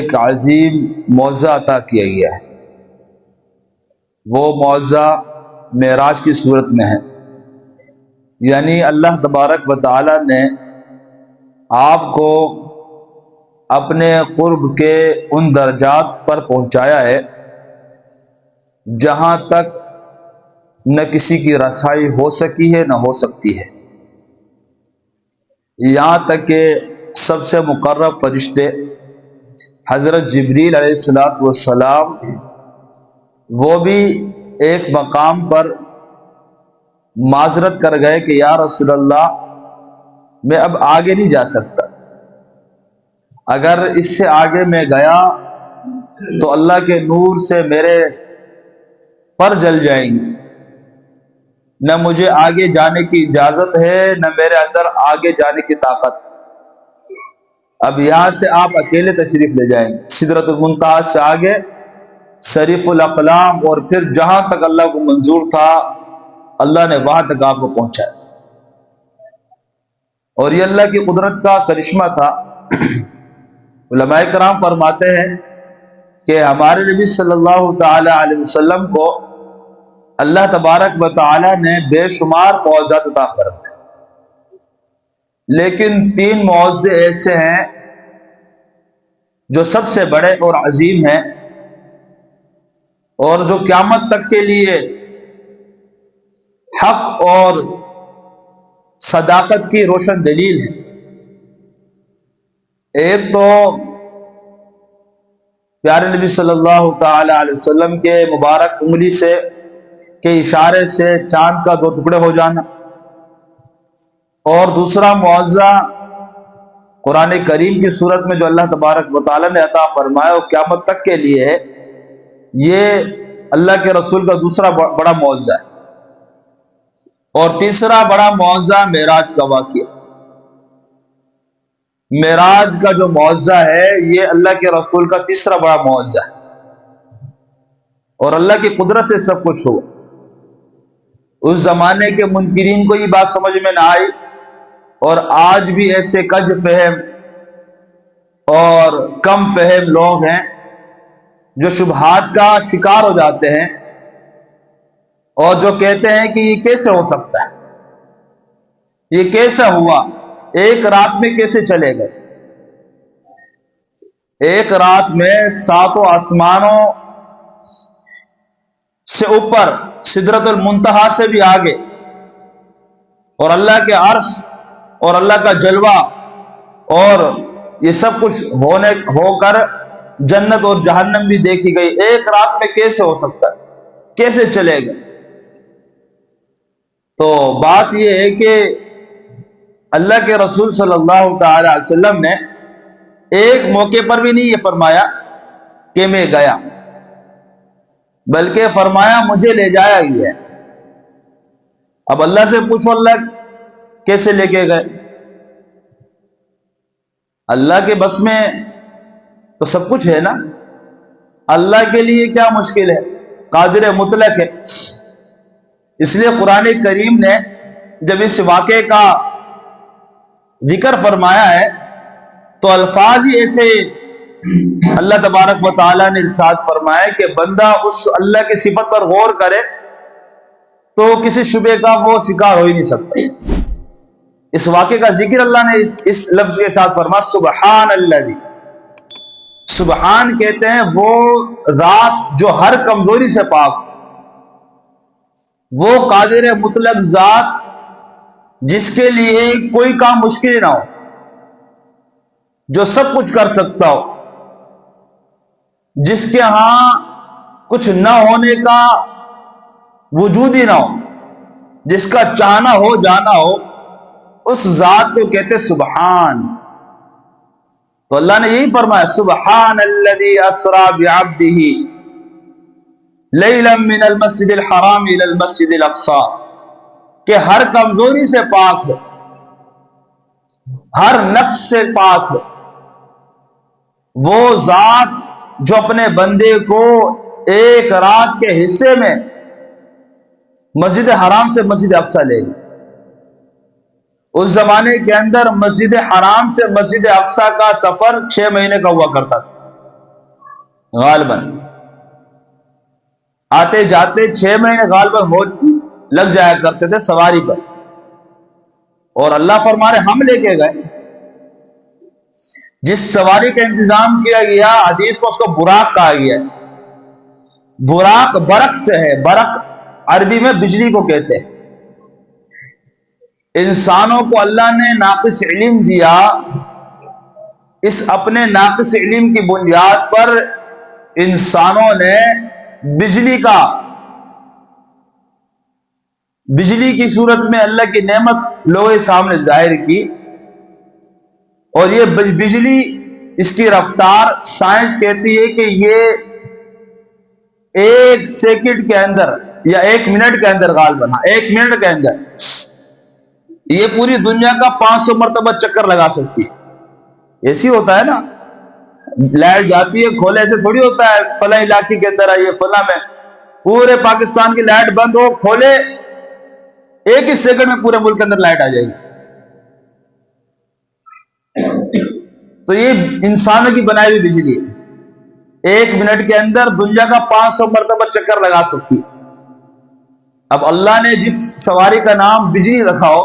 ایک عظیم معجزہ عطا کیا گیا ہے۔ وہ معجزہ معراج کی صورت میں ہے، یعنی اللہ تبارک و تعالی نے آپ کو اپنے قرب کے ان درجات پر پہنچایا ہے جہاں تک نہ کسی کی رسائی ہو سکی ہے نہ ہو سکتی ہے، یہاں تک کہ سب سے مقرب فرشتے حضرت جبریل علیہ السلام وہ بھی ایک مقام پر معذرت کر گئے کہ یا رسول اللہ میں اب آگے نہیں جا سکتا، اگر اس سے آگے میں گیا تو اللہ کے نور سے میرے پر جل جائیں گے، نہ مجھے آگے جانے کی اجازت ہے نہ میرے اندر آگے جانے کی طاقت ہے، اب یہاں سے آپ اکیلے تشریف لے جائیں گے، سدرۃ المنتہا سے آگے صریف الاقلام، اور پھر جہاں تک اللہ کو منظور تھا اللہ نے وہاں تک آپ کو پہنچایا، اور یہ اللہ کی قدرت کا کرشمہ تھا۔ علماء کرام فرماتے ہیں کہ ہمارے نبی صلی اللہ تعالی علیہ وسلم کو اللہ تبارک و تعالی نے بے شمار معجزات عطا فرمائے، لیکن 3 معجزے ایسے ہیں جو سب سے بڑے اور عظیم ہیں، اور جو قیامت تک کے لیے حق اور صداقت کی روشن دلیل ہے۔ ایک تو پیارے نبی صلی اللہ تعالی علیہ وسلم کے مبارک انگلی سے کے اشارے سے چاند کا 2 ٹکڑے ہو جانا، اور دوسرا معجزہ قرآن کریم کی صورت میں جو اللہ تبارک و تعالی نے عطا فرمایا وہ قیامت تک کے لیے ہے، یہ اللہ کے رسول کا دوسرا بڑا معجزہ ہے۔ اور تیسرا بڑا معجزہ معراج کا واقعہ، معراج کا جو معجزہ ہے یہ اللہ کے رسول کا تیسرا بڑا معجزہ ہے، اور اللہ کی قدرت سے سب کچھ ہوا۔ اس زمانے کے منکرین کو یہ بات سمجھ میں نہ آئی، اور آج بھی ایسے کج فہم اور کم فہم لوگ ہیں جو شبہات کا شکار ہو جاتے ہیں اور جو کہتے ہیں کہ یہ کیسے ہو سکتا ہے، یہ کیسے ہوا، ایک رات میں کیسے چلے گئے، ایک رات میں 7 آسمانوں سے اوپر سدرۃ المنتہا سے بھی آگے، اور اللہ کے عرش اور اللہ کا جلوہ اور یہ سب کچھ ہو کر جنت اور جہنم بھی دیکھی گئی، ایک رات میں کیسے ہو سکتا ہے، کیسے چلے گئے؟ تو بات یہ ہے کہ اللہ کے رسول صلی اللہ تعالی علیہ وسلم نے ایک موقع پر بھی نہیں یہ فرمایا کہ میں گیا، بلکہ فرمایا مجھے لے جایا گیا۔ اب اللہ سے پوچھو اللہ کیسے لے کے گئے؟ اللہ کے بس میں تو سب کچھ ہے نا، اللہ کے لیے کیا مشکل ہے، قادر مطلق ہے۔ اس لیے قرآن کریم نے جب اس واقعے کا ذکر فرمایا ہے تو الفاظ ہی ایسے اللہ تبارک و تعالیٰ نے ارشاد فرمایا کہ بندہ اس اللہ کی صفت پر غور کرے تو کسی شبہ کا وہ شکار ہو ہی نہیں سکتا۔ اس واقعے کا ذکر اللہ نے اس لفظ کے ساتھ فرمایا سبحان اللہ، سبحان کہتے ہیں وہ ذات جو ہر کمزوری سے پاک، وہ قادر مطلق ذات جس کے لیے کوئی کام مشکل نہ ہو، جو سب کچھ کر سکتا ہو، جس کے ہاں کچھ نہ ہونے کا وجود ہی نہ ہو، جس کا چاہنا ہو جانا ہو، اس ذات کو کہتے سبحان۔ تو اللہ نے یہی فرمایا سبحان الذی اسری بعبدہ لیلا من المسجد الحرام الى المسجد الاقصی، کہ ہر کمزوری سے پاک ہے، ہر نقص سے پاک ہے وہ ذات جو اپنے بندے کو ایک رات کے حصے میں مسجد حرام سے مسجد اقصی لے گئی۔ اس زمانے کے اندر مسجد حرام سے مسجد اقصی کا سفر 6 مہینے کا ہوا کرتا تھا، غالباً آتے جاتے 6 مہینے غالباً لگ جایا کرتے تھے سواری پر، اور اللہ فرما رہے ہم لے کے گئے۔ جس سواری کا انتظام کیا گیا، حدیث کو اس کو براق کہا گیا ہے۔ براق برق سے ہے، برق عربی میں بجلی کو کہتے ہیں۔ انسانوں کو اللہ نے ناقص علم دیا، اس اپنے ناقص علم کی بنیاد پر انسانوں نے بجلی کی صورت میں اللہ کی نعمت لوگوں کے سامنے ظاہر کی، اور یہ بجلی، اس کی رفتار سائنس کہتی ہے کہ یہ 1 سیکنڈ کے اندر یا 1 منٹ کے اندر، غالباً 1 منٹ کے اندر یہ پوری دنیا کا 500 مرتبہ چکر لگا سکتی ہے۔ ایسی ہوتا ہے نا، لائٹ جاتی ہے، کھولے سے تھوڑی ہوتا ہے فلاں علاقے کے اندر آئیے فلاں میں، پورے پاکستان کی لائٹ بند ہو، کھولے 1 ہی سیکنڈ میں پورے ملک کے اندر لائٹ آ جائے گی۔ تو یہ انسانوں کی بنائی ہوئی بجلی ہے، 1 منٹ کے اندر دنیا کا 500 مرتبہ چکر لگا سکتی ہے۔ اب اللہ نے جس سواری کا نام بجلی رکھا ہو،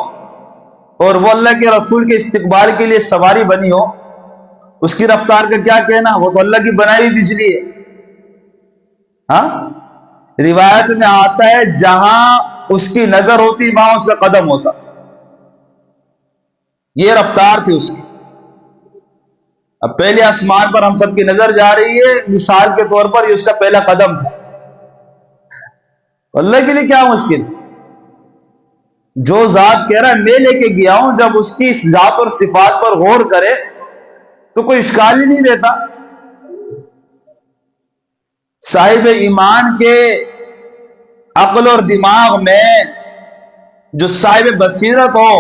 اور وہ اللہ کے رسول کے استقبال کے لیے سواری بنی ہو، اس کی رفتار کا کیا کہنا؟ وہ تو اللہ کی بنائی ہوئی بجلی ہے۔ ہاں، روایت میں آتا ہے جہاں اس کی نظر ہوتی وہاں اس کا قدم ہوتا، یہ رفتار تھی اس کی۔ اب پہلے آسمان پر ہم سب کی نظر جا رہی ہے، مثال کے طور پر یہ اس کا پہلا قدم تھا۔ اللہ کے لیے کیا مشکل؟ جو ذات کہہ رہا ہے میں لے کے گیا ہوں، جب اس کی ذات اور صفات پر غور کرے تو کوئی اشکال ہی نہیں رہتا۔ صاحب ایمان کے عقل اور دماغ میں جو صاحب بصیرت ہو،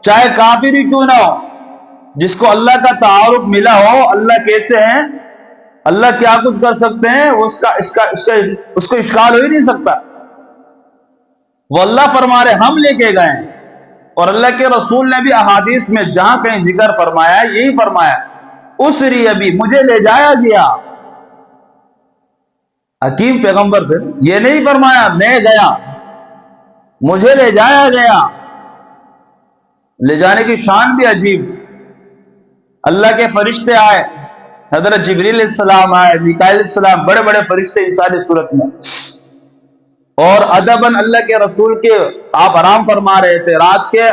چاہے کافر ہی کیوں نہ ہو، جس کو اللہ کا تعارف ملا ہو، اللہ کیسے ہیں، اللہ کیا کچھ کر سکتے ہیں، اس کو اشکال ہو ہی نہیں سکتا۔ وہ اللہ فرما رہے ہم لے کے گئے ہیں، اور اللہ کے رسول نے بھی احادیث میں جہاں کہیں ذکر فرمایا یہی فرمایا، اسری ابھی مجھے لے جایا گیا۔ حکیم پیغمبر پھر یہ نہیں فرمایا میں گیا، مجھے لے جایا گیا۔ لے جانے کی شان بھی عجیب تھی۔ اللہ کے فرشتے آئے، حضرت جبریل علیہ السلام آئے، میکائیل علیہ السلام، بڑے بڑے فرشتے انسانی صورت میں، اور ادباً اللہ کے رسول کے آپ آرام فرما رہے تھے، رات کے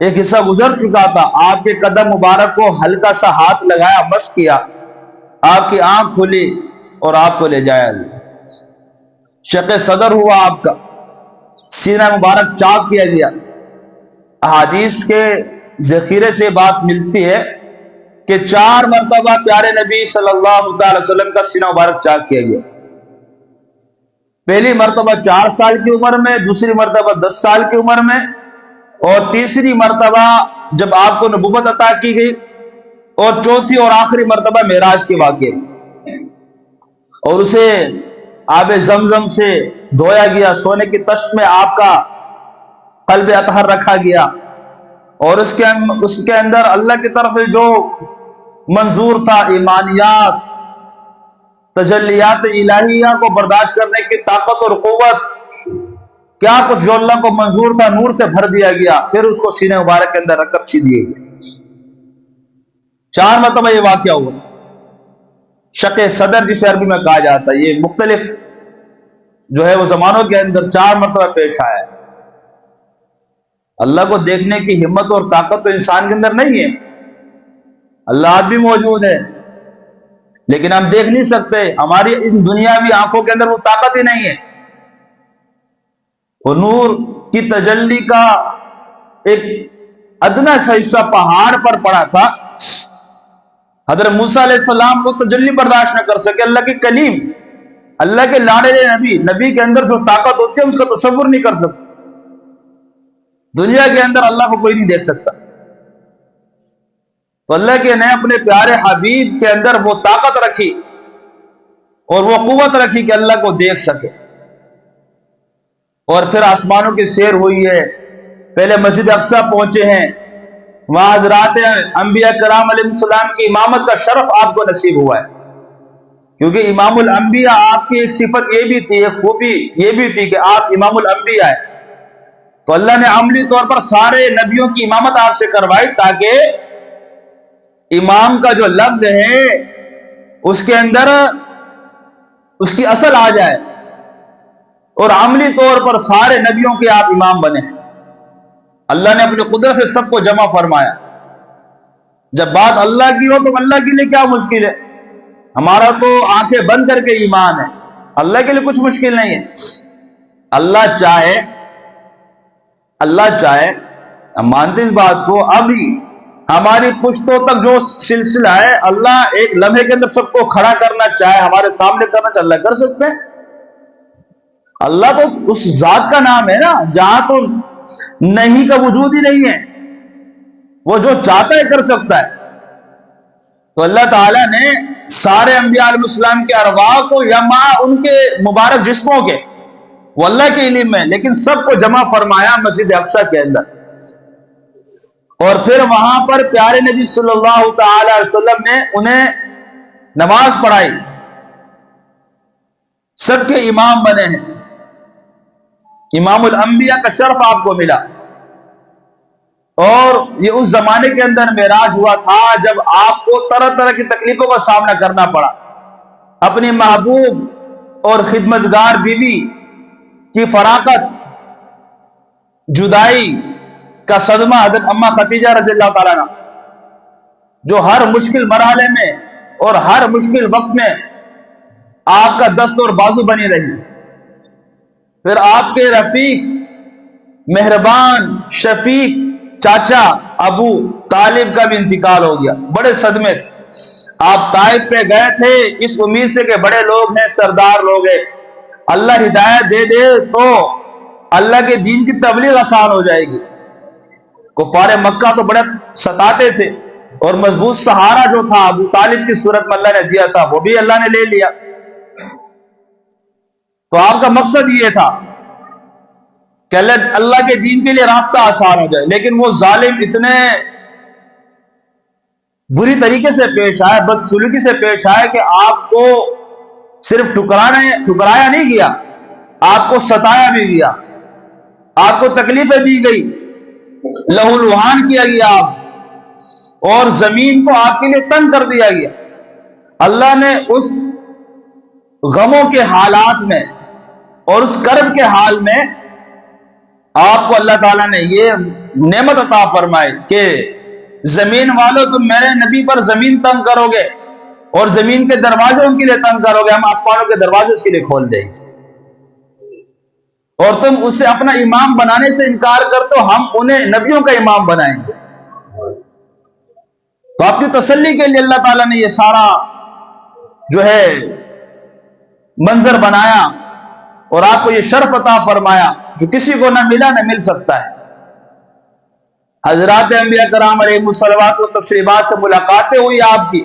ایک حصہ گزر چکا تھا، آپ کے قدم مبارک کو ہلکا سا ہاتھ لگایا، مس کیا، آپ کی آنکھ کھلی اور آپ کو لے جایا گیا۔ شق صدر ہوا، آپ کا سینہ مبارک چاک کیا گیا۔ احادیث کے ذخیرے سے بات ملتی ہے کہ 4 مرتبہ پیارے نبی صلی اللہ علیہ وسلم کا سینہ مبارک چاک کیا گیا۔ پہلی مرتبہ 4 سال کی عمر میں، دوسری مرتبہ 10 سال کی عمر میں، اور تیسری مرتبہ جب آپ کو نبوت عطا کی گئی، اور چوتھی اور آخری مرتبہ معراج کے واقعے میں، اور اسے آب زمزم سے دھویا گیا، سونے کی تشت میں آپ کا قلب اطہر رکھا گیا، اور اس کے اندر اللہ کی طرف سے جو منظور تھا، ایمانیات، تجلیات الہیہ کو برداشت کرنے کی طاقت اور قوت، کیا کچھ جو اللہ کو منظور تھا نور سے بھر دیا گیا، پھر اس کو سینے مبارک کے اندر رکھ کر سی دیے گئے۔ 4 مرتبہ یہ واقعہ ہوا۔ شق صدر جسے عربی میں کہا جاتا ہے، یہ مختلف جو ہے وہ زمانوں کے اندر 4 مرتبہ پیش آیا ہے۔ اللہ کو دیکھنے کی ہمت اور طاقت تو انسان کے اندر نہیں ہے، اللہ آج بھی موجود ہے، لیکن ہم دیکھ نہیں سکتے، ہماری ان دنیاوی آنکھوں کے اندر وہ طاقت ہی نہیں ہے۔ وہ نور کی تجلی کا ایک ادنا سا حصہ پہاڑ پر پڑا تھا، حضرت موسیٰ علیہ السلام کو تجلی برداشت نہ کر سکے، اللہ کے کلیم، اللہ کے لاڈلے نبی کے اندر جو طاقت ہوتی ہے اس کا تصور نہیں کر سکتے۔ دنیا کے اندر اللہ کو کوئی نہیں دیکھ سکتا، تو اللہ کے نے اپنے پیارے حبیب کے اندر وہ طاقت رکھی اور وہ قوت رکھی کہ اللہ کو دیکھ سکے۔ اور پھر آسمانوں کی سیر ہوئی ہے، پہلے مسجد اقصی پہنچے ہیں، وہاں حضرات انبیاء کرام علیہ السلام کی امامت کا شرف آپ کو نصیب ہوا ہے۔ کیونکہ امام الانبیاء آپ کی ایک صفت یہ بھی تھی، ایک خوبی یہ بھی تھی کہ آپ امام الانبیاء ہیں، تو اللہ نے عملی طور پر سارے نبیوں کی امامت آپ سے کروائی تاکہ امام کا جو لفظ ہے اس کے اندر اس کی اصل آ جائے، اور عملی طور پر سارے نبیوں کے آپ امام بنے ہیں۔ اللہ نے اپنی قدرت سے سب کو جمع فرمایا۔ جب بات اللہ کی ہو تو اللہ کے لیے کیا مشکل ہے؟ ہمارا تو آنکھیں بند کر کے ایمان ہے، اللہ کے لیے کچھ مشکل نہیں ہے۔ اللہ چاہے ہم مانتے اس بات کو، ابھی ہماری پشتوں تک جو سلسلہ ہے، اللہ ایک لمحے کے اندر سب کو کھڑا کرنا چاہے، ہمارے سامنے کرنا چاہے، اللہ کر سکتے ہیں۔ اللہ تو اس ذات کا نام ہے نا جہاں تو نہیں کا وجود ہی نہیں ہے، وہ جو چاہتا ہے کر سکتا ہے۔ تو اللہ تعالیٰ نے سارے انبیاء علیہ السلام کے ارواح کو یا مع ان کے مبارک جسموں کے، وہ اللہ کے علم میں، لیکن سب کو جمع فرمایا مسجد اقصی کے اندر، اور پھر وہاں پر پیارے نبی صلی اللہ تعالی علیہ وسلم نے انہیں نماز پڑھائی، سب کے امام بنے ہیں، امام الانبیاء کا شرف آپ کو ملا۔ اور یہ اس زمانے کے اندر معراج ہوا تھا جب آپ کو طرح طرح کی تکلیفوں کا سامنا کرنا پڑا، اپنی محبوب اور خدمتگار بیوی کی فراقت، جدائی کا صدمہ حضرت اماں خدیجہ رضی اللہ تعالیٰ عنہ، جو ہر مشکل مرحلے میں اور ہر مشکل وقت میں آپ کا دست اور بازو بنی رہی۔ پھر آپ کے رفیق، مہربان، شفیق چاچا ابو طالب کا بھی انتقال ہو گیا، بڑے صدمے تھے۔ آپ طائف پہ گئے تھے اس امید سے کہ بڑے لوگ ہیں، سردار لوگ ہیں، اللہ ہدایت دے دے تو اللہ کے دین کی تبلیغ آسان ہو جائے گی۔ کفار مکہ تو بڑے ستاتے تھے، اور مضبوط سہارا جو تھا ابو طالب کی صورت میں اللہ نے دیا تھا، وہ بھی اللہ نے لے لیا۔ تو آپ کا مقصد یہ تھا کہ اللہ کے دین کے لیے راستہ آسان ہو جائے، لیکن وہ ظالم اتنے بری طریقے سے پیش آئے، بدسلوکی سے پیش آئے کہ آپ کو صرف ٹھکرایا نہیں گیا، آپ کو ستایا بھی گیا، آپ کو تکلیفیں دی گئی، لہو لہان کیا گیا آپ، اور زمین کو آپ کے لیے تنگ کر دیا گیا۔ اللہ نے اس غموں کے حالات میں اور اس کرب کے حال میں آپ کو اللہ تعالیٰ نے یہ نعمت عطا فرمائی کہ زمین والوں تم میرے نبی پر زمین تنگ کرو گے، اور زمین کے دروازے ان کے لیے تنگ کرو گے، ہم آسمانوں کے دروازے اس کے لیے کھول دیں گے، اور تم اسے اپنا امام بنانے سے انکار کر تو ہم انہیں نبیوں کا امام بنائیں گے۔ تو آپ کی تسلی کے لیے اللہ تعالیٰ نے یہ سارا جو ہے منظر بنایا، اور آپ کو یہ شرف عطا فرمایا جو کسی کو نہ ملا نہ مل سکتا ہے۔ حضرات انبیاء کرام علیہ الصلوات و تسلیمات سے ملاقاتیں ہوئی آپ کی،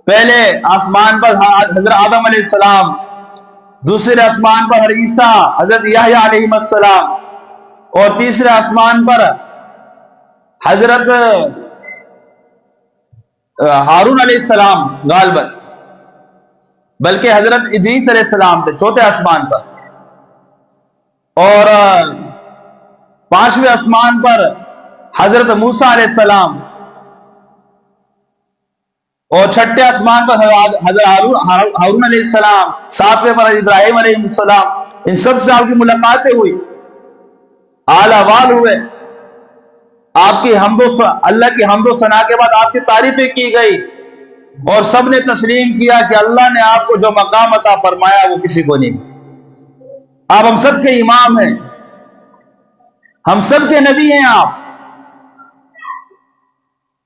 پہلے آسمان پر حضرت آدم علیہ السلام، دوسرے آسمان پر حضرت عیسیٰ حضرت یحییٰ علیہ السلام، اور تیسرے آسمان پر حضرت ہارون علیہ السلام، غالباً بلکہ حضرت ادریس علیہ السلام تھے چوتھے آسمان پر، اور پانچویں آسمان پر حضرت موسیٰ علیہ السلام، اور چھٹے آسمان پر حضرت ہارون علیہ السلام، ساتویں پر ابراہیم علیہ السلام۔ ان سب سے آپ کی ملاقاتیں ہوئی، آل احوال ہوئے، آپ کی اللہ کی حمد و ثنا کے بعد آپ کی تعریفیں کی گئی، اور سب نے تسلیم کیا کہ اللہ نے آپ کو جو مقام عطا فرمایا وہ کسی کو نہیں۔ آپ ہم سب کے امام ہیں، ہم سب کے نبی ہیں، آپ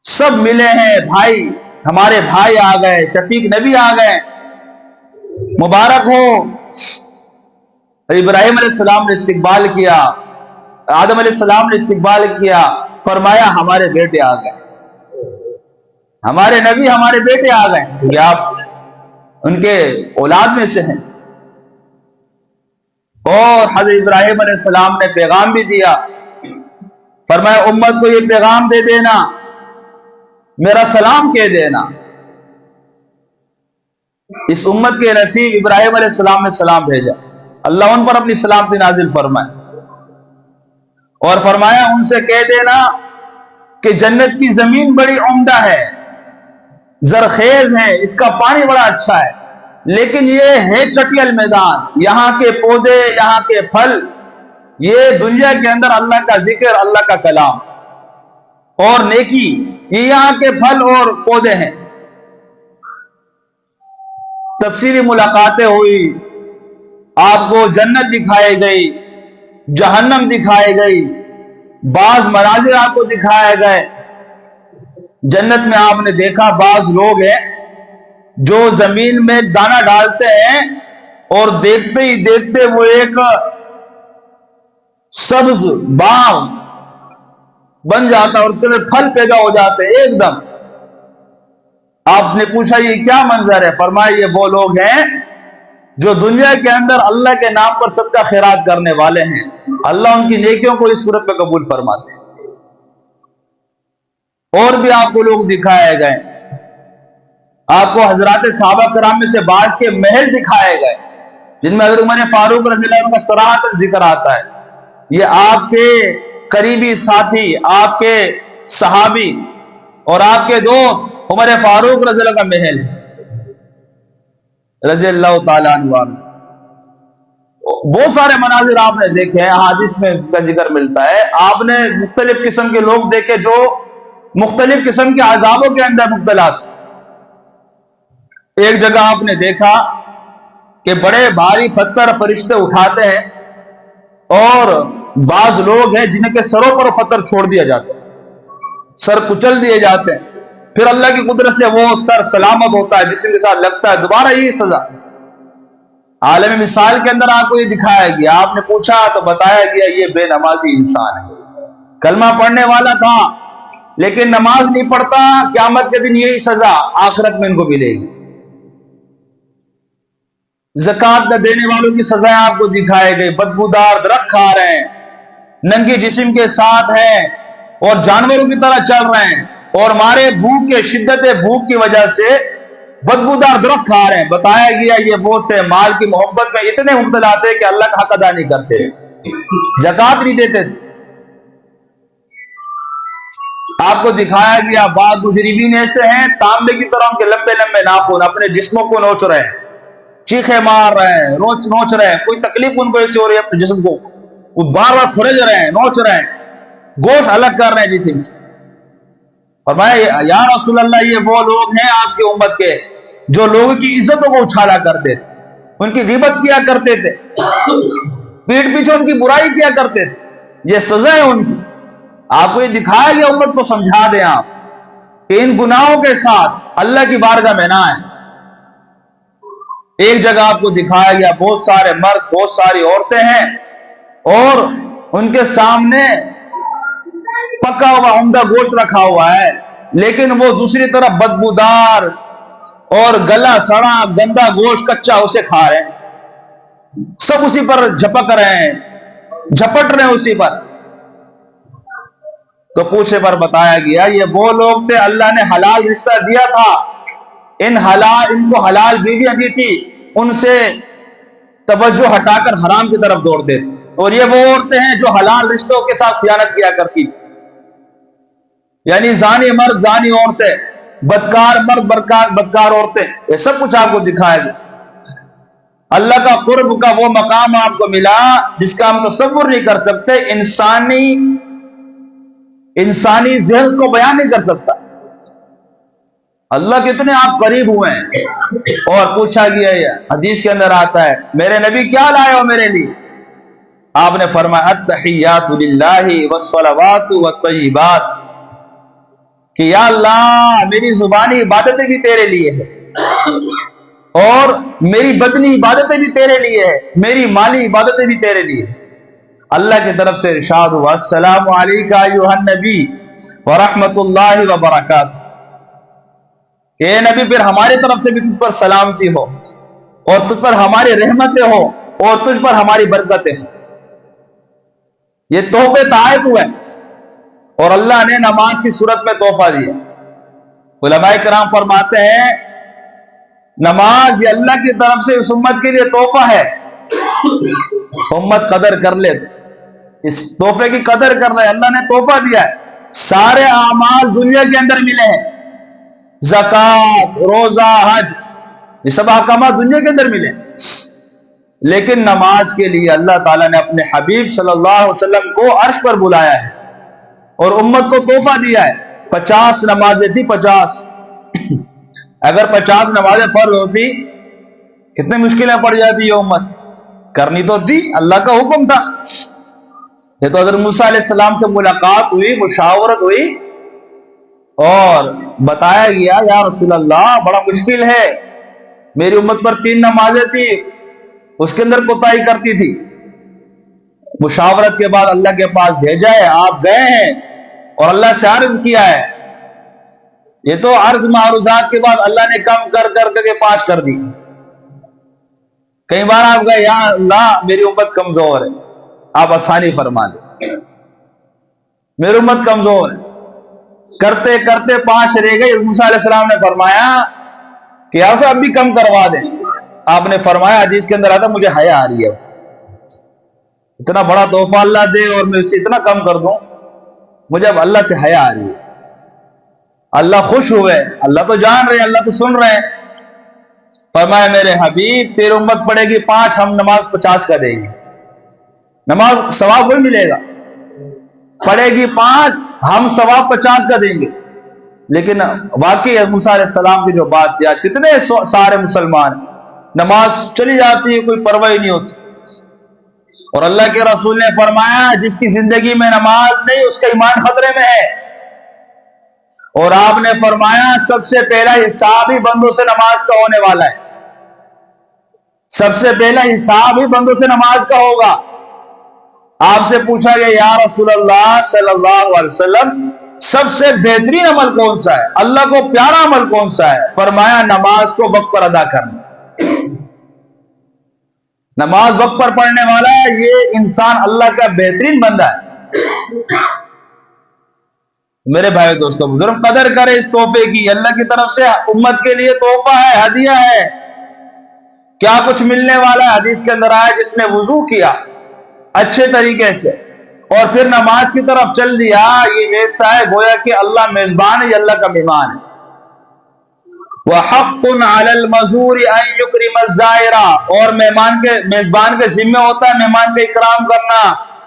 سب ملے ہیں، بھائی ہمارے بھائی آ گئے، شفیق نبی آ گئے، مبارک ہو۔ ابراہیم علیہ السلام نے استقبال کیا، آدم علیہ السلام نے استقبال کیا، فرمایا ہمارے بیٹے آ گئے، ہمارے نبی ہمارے بیٹے آ گئے، کیونکہ آپ ان کے اولاد میں سے ہیں۔ اور حضرت ابراہیم علیہ السلام نے پیغام بھی دیا، فرمایا امت کو یہ پیغام دے دینا، میرا سلام کہہ دینا اس امت کے نصیب ابراہیم علیہ السلام نے سلام بھیجا، اللہ ان پر اپنی سلامتی نازل فرمائے اور فرمایا ان سے کہہ دینا کہ جنت کی زمین بڑی عمدہ ہے، زرخیز ہے، اس کا پانی بڑا اچھا ہے، لیکن یہ ہے چٹیل میدان، یہاں کے پودے، یہاں کے پھل، یہ دنیا کے اندر اللہ کا ذکر، اللہ کا کلام اور نیکی، یہ یہاں کے پھل اور پودے ہیں۔ تفصیلی ملاقاتیں ہوئی، آپ کو جنت دکھائے گئی، جہنم دکھائے گئی، بعض مناظر آپ کو دکھائے گئے۔ جنت میں آپ نے دیکھا بعض لوگ ہیں جو زمین میں دانہ ڈالتے ہیں اور دیکھتے ہی دیکھتے وہ ایک سبز باغ بن جاتا ہے اور اس کے اندر پھل پیدا ہو جاتے ہیں ایک دم۔ آپ نے پوچھا یہ کیا منظر ہے؟ فرمایا یہ وہ لوگ ہیں جو دنیا کے اندر اللہ کے نام پر صدقہ خیرات کرنے والے ہیں، اللہ ان کی نیکیوں کو اس صورت میں قبول فرماتے ہیں۔ اور بھی آپ کو لوگ دکھائے گئے، آپ کو حضرات صحابہ کرام میں سے بعض کے محل دکھائے گئے جن میں حضرت عمر فاروق رضی اللہ عنہ کا صراحت ذکر آتا ہے۔ یہ آپ کے قریبی ساتھی، آپ کے صحابی اور آپ کے دوست عمر فاروق رضی اللہ کا محل رضی اللہ تعالیٰ عنہ۔ بہت سارے مناظر آپ نے دیکھے ہیں، حدیث میں کا ذکر ملتا ہے۔ آپ نے مختلف قسم کے لوگ دیکھے جو مختلف قسم کے عذابوں کے اندر مبتلا تھے۔ ایک جگہ آپ نے دیکھا کہ بڑے بھاری پتھر فرشتے اٹھاتے ہیں اور بعض لوگ ہیں جن کے سروں پر پتھر چھوڑ دیا جاتا ہے، سر کچل دیے جاتے ہیں، پھر اللہ کی قدرت سے وہ سر سلامت ہوتا ہے، جسم کے ساتھ لگتا ہے، دوبارہ یہی سزا۔ عالم مثال کے اندر آپ کو یہ دکھایا گیا، آپ نے پوچھا تو بتایا گیا یہ بے نمازی انسان ہے، کلمہ پڑھنے والا تھا لیکن نماز نہیں پڑھتا، قیامت کے دن یہی سزا آخرت میں ان کو ملے گی۔ زکوٰۃ نہ دینے والوں کی سزائیں آپ کو دکھائے گئے، بدبودار درخت کھا رہے ہیں، ننگے جسم کے ساتھ ہیں اور جانوروں کی طرح چل رہے ہیں اور مارے بھوک کے شدت بھوک کی وجہ سے بدبودار درخت کھا رہے ہیں۔ بتایا گیا یہ وہ تھے مال کی محبت میں اتنے مبتلا تھے کہ اللہ کا حق ادا نہیں کرتے، زکوٰۃ نہیں دیتے تھے۔ آپ کو دکھایا گیا بعض مجرمین ایسے ہیں تانبے کی طرح ان کے لمبے لمبے ناخن اپنے جسموں کو نوچ رہے ہیں، چیخے مار رہے ہیں، نوچ رہے ہیں، کوئی تکلیف ان کو ایسی ہو رہی ہے اپنے جسم کو، وہ بار بار کھرج رہے ہیں، نوچ رہے ہیں، گوشت الگ کر رہے ہیں جسم سے۔ فرمایا یا رسول اللہ یہ وہ لوگ ہیں آپ کی امت کے جو لوگوں کی عزتوں کو اچھالا کرتے تھے، ان کی غیبت کیا کرتے تھے، پیٹھ پیچھے ان کی برائی کیا کرتے تھے، یہ سزا ہے ان کی۔ آپ کو یہ دکھایا گیا، امت کو سمجھا دیں آپ کہ ان گناہوں کے ساتھ اللہ کی بارگاہ میں نہ آئیں۔ ایک جگہ آپ کو دکھایا گیا بہت سارے مرد، بہت ساری عورتیں ہیں اور ان کے سامنے پکا ہوا عمدہ گوشت رکھا ہوا ہے، لیکن وہ دوسری طرف بدبودار اور گلا سڑا گندا گوشت کچا اسے کھا رہے ہیں، سب اسی پر جھپک رہے ہیں، جھپٹ رہے ہیں اسی پر۔ تو پوچھے پر بتایا گیا یہ وہ لوگ تھے اللہ نے حلال رشتہ دیا تھا، ان کو حلال بیویاں دی تھی، ان سے توجہ ہٹا کر حرام کی طرف دوڑ دیتے، اور یہ وہ عورتیں ہیں جو حلال رشتوں کے ساتھ خیانت کیا کرتی تھی، یعنی زانی مرد زانی عورتیں، بدکار مرد بدکار عورتیں، یہ سب کچھ آپ کو دکھایا گیا۔ اللہ کا قرب کا وہ مقام آپ کو ملا جس کا ہم تصور نہیں کر سکتے، انسانی ذہن اس کو بیان نہیں کر سکتا۔ اللہ کتنے آپ قریب ہوئے ہیں۔ اور پوچھا گیا حدیث کے اندر آتا ہے میرے نبی کیا لائے ہو میرے لیے؟ آپ نے فرمایا التحیات للہ والصلوات والطیبات، کہ یا اللہ میری زبانی عبادتیں بھی تیرے لیے ہے اور میری بدنی عبادتیں بھی تیرے لیے ہے، میری مالی عبادتیں بھی تیرے لیے ہے۔ اللہ کی طرف سے ارشاد ہوا السلام علیکہ ایھا النبی ورحمۃ اللہ وبرکاتہ، کہ اے نبی پھر ہماری طرف سے بھی تجھ پر سلامتی ہو اور تجھ پر ہماری رحمتیں ہو اور تجھ پر ہماری برکتیں ہوں۔ یہ تحفے تحائف ہوئے اور اللہ نے نماز کی صورت میں تحفہ دیا۔ علماء کرام فرماتے ہیں نماز یہ اللہ کی طرف سے اس امت کے لیے تحفہ ہے. امت قدر کر لے, اس تحفے کی قدر کر رہے, اللہ نے تحفہ دیا ہے. سارے اعمال دنیا کے اندر ملے ہیں, زکات, روزہ, حج, یہ سب احکامات دنیا کے اندر ملے, لیکن نماز کے لیے اللہ تعالیٰ نے اپنے حبیب صلی اللہ علیہ وسلم کو عرش پر بلایا ہے اور امت کو تحفہ دیا ہے. 50 نمازیں تھی, 50. اگر 50 نمازیں فرض ہوتی کتنے مشکلیں پڑ جاتی یہ امت, کرنی تو تھی, اللہ کا حکم تھا. یہ تو حضرت موسیٰ علیہ السلام سے ملاقات ہوئی, مشاورت ہوئی اور بتایا گیا یا رسول اللہ بڑا مشکل ہے, میری امت پر 3 نمازیں تھی, اس کے اندر کوتاہی کرتی تھی. مشاورت کے بعد اللہ کے پاس بھیجا ہے, آپ گئے ہیں اور اللہ سے عرض کیا ہے. یہ تو عرض معروضات کے بعد اللہ نے کم کر کے پاس کر دی. کئی بار آپ گئے یا اللہ میری امت کمزور ہے, آپ آسانی فرما لیں, میری امت کمزور ہے. کرتے کرتے 5 رہ گئے. موسیٰ علیہ السلام نے فرمایا کہ ایسا اب بھی کم کروا دیں. آپ نے فرمایا, حدیث کے اندر آتا مجھے حیا آ رہی ہے, اتنا بڑا تحفہ اللہ دے اور میں اسے اتنا کم کر دوں, مجھے اب اللہ سے حیا آ رہی ہے. اللہ خوش ہوئے, اللہ تو جان رہے ہیں, اللہ تو سن رہے ہیں. فرمایا میرے حبیب تیری امت پڑھے گی 5, ہم نماز 50 کا دیں گے. نماز ثواب وہی ملے گا, پڑھے گی 5, ہم ثواب 50 کا دیں گے. لیکن واقعی موسیٰ علیہ السلام کی جو بات تھی, آج کتنے سارے مسلمان نماز چلی جاتی ہے, کوئی پرواہ نہیں ہوتی. اور اللہ کے رسول نے فرمایا جس کی زندگی میں نماز نہیں اس کا ایمان خطرے میں ہے. اور آپ نے فرمایا سب سے پہلا حساب ہی بندوں سے نماز کا ہونے والا ہے, سب سے پہلا حساب ہی بندوں سے نماز کا ہوگا. آپ سے پوچھا گیا یا رسول اللہ صلی اللہ علیہ وسلم سب سے بہترین عمل کون سا ہے, اللہ کو پیارا عمل کون سا ہے؟ فرمایا نماز کو وقت پر ادا کرنا. نماز وقت پر پڑھنے والا ہے, یہ انسان اللہ کا بہترین بندہ ہے. میرے بھائی دوستو بزرگ, قدر کرے اس تحفے کی. اللہ کی طرف سے امت کے لیے تحفہ ہے, ہدیہ ہے. کیا کچھ ملنے والا ہے؟ حدیث کے اندر آیا جس نے وضو کیا اچھے طریقے سے اور پھر نماز کی طرف چل دیا, یہ ویسا ہے گویا کہ اللہ میزبان ہے, یہ اللہ کا مہمان ہے. وَحَقٌّ عَلَى الْمَزُورِ أَن يُكْرِمَ الزَّائِرَ, اور میزبان کے ذمہ ہوتا ہے مہمان کا اکرام کرنا.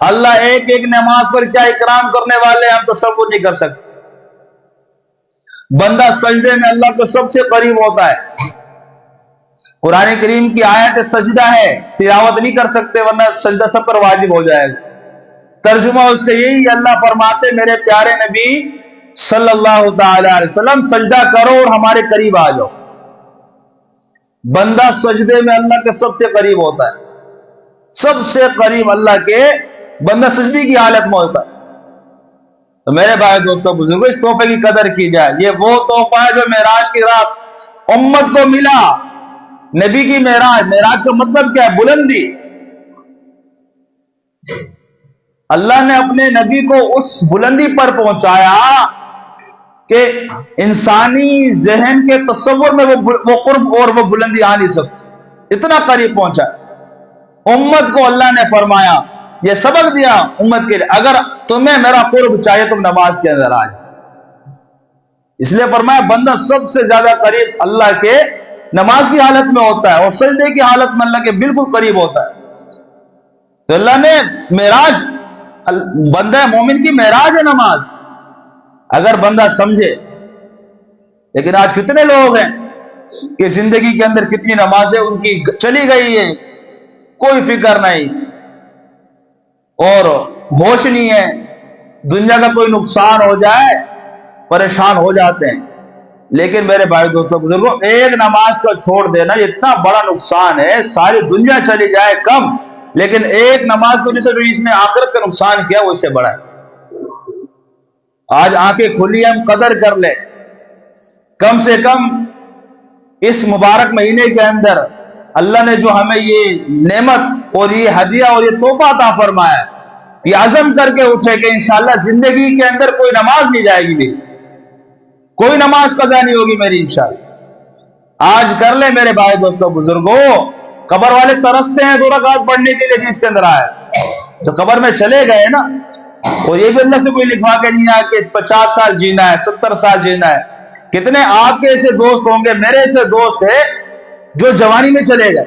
اللہ ایک ایک نماز پر کیا اکرام کرنے والے ہم تصور نہیں کر سکتے. بندہ سجدے میں اللہ کو سب سے قریب ہوتا ہے. قرآن کریم کی آیت سجدہ ہے, تلاوت نہیں کر سکتے ورنہ سجدہ سب پر واجب ہو جائے گا. ترجمہ اس کا یہی, اللہ فرماتے میرے پیارے نبی صلی اللہ تعالی علیہ وسلم سجدہ کرو اور ہمارے قریب آ جاؤ. بندہ سجدے میں اللہ کے سب سے قریب ہوتا ہے, سب سے قریب اللہ کے بندہ سجدی کی حالت میں ہوتا ہے. تو میرے بھائی دوستو بزرگو اس تحفے کی قدر کی جائے. یہ وہ تحفہ ہے جو معراج کی رات امت کو ملا. نبی کی معراج کا مطلب کیا ہے؟ بلندی. اللہ نے اپنے نبی کو اس بلندی پر پہنچایا کہ انسانی ذہن کے تصور میں وہ قرب اور وہ بلندی آ نہیں سکتی, اتنا قریب پہنچا. امت کو اللہ نے فرمایا, یہ سبق دیا امت کے لیے, اگر تمہیں میرا قرب چاہیے تم نماز کے اندر آ جاؤ. اس لیے فرمایا بندہ سب سے زیادہ قریب اللہ کے نماز کی حالت میں ہوتا ہے اور سجدے کی حالت میں اللہ کے بالکل قریب ہوتا ہے. تو اللہ نے معراج, بندہ مومن کی معراج ہے نماز, اگر بندہ سمجھے. لیکن آج کتنے لوگ ہیں کہ زندگی کے اندر کتنی نمازیں ان کی چلی گئی ہے, کوئی فکر نہیں اور ہوش نہیں ہے. دنیا کا کوئی نقصان ہو جائے پریشان ہو جاتے ہیں. لیکن میرے بھائی دوستوں بزرگوں, ایک نماز کو چھوڑ دینا یہ اتنا بڑا نقصان ہے. ساری دنیا چلی جائے کم, لیکن ایک نماز کو جسے اس نے آخرت کا نقصان کیا وہ اس سے بڑا ہے. آج آنکھیں کھلی ہم قدر کر لیں. کم سے کم اس مبارک مہینے کے اندر اللہ نے جو ہمیں یہ نعمت اور یہ ہدیہ اور یہ تحفہ عطا فرمایا, یہ عزم کر کے اٹھے کہ انشاءاللہ زندگی کے اندر کوئی نماز نہیں جائے گی میری, کوئی نماز قضا نہیں ہوگی میری انشاءاللہ. آج کر لے میرے بھائی دوستوں بزرگوں، قبر والے ترستے ہیں 2 رکعت پڑھنے کے لیے جس کے اندر آیا، تو قبر میں چلے گئے نا، اور یہ بھی اللہ سے کوئی لکھوا کے نہیں آیا کہ 50 سال جینا ہے، 70 سال جینا ہے۔ کتنے آپ کے ایسے دوست ہوں گے، میرے ایسے دوست ہیں جو جوانی میں چلے گئے،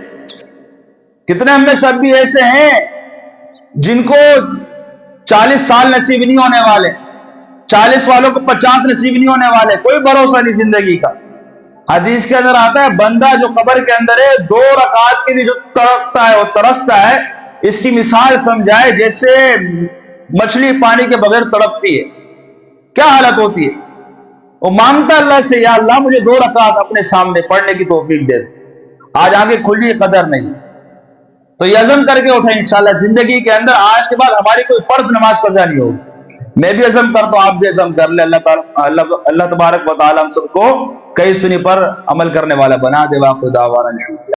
کتنے ہم میں سب بھی ایسے ہیں جن کو 40 سال نصیب نہیں ہونے والے، 40 والوں کو 50 نصیب نہیں ہونے والے، کوئی بھروسہ نہیں زندگی کا۔ حدیث کے اندر آتا ہے بندہ جو قبر کے اندر ہے 2 رکعت کے لیے جو تڑپتا ہے اور ترستا ہے، اس کی مثال سمجھائے جیسے مچھلی پانی کے بغیر تڑپتی ہے، کیا حالت ہوتی ہے۔ وہ مانگتا اللہ سے، یا اللہ مجھے 2 رکعت اپنے سامنے پڑھنے کی توفیق دے دے۔ آج آگے کھلی قدر نہیں، تو یہ عزم کر کے اٹھے انشاءاللہ زندگی کے اندر آج کے بعد ہماری کوئی فرض نماز قضا نہیں ہوگی۔ میں بھی عزم کرتا ہوں، آپ بھی عزم کر لیں، اللہ تبارک و تعالی ہم سب کو کئی سنی پر عمل کرنے والا بنا دے۔ واخر دعوانا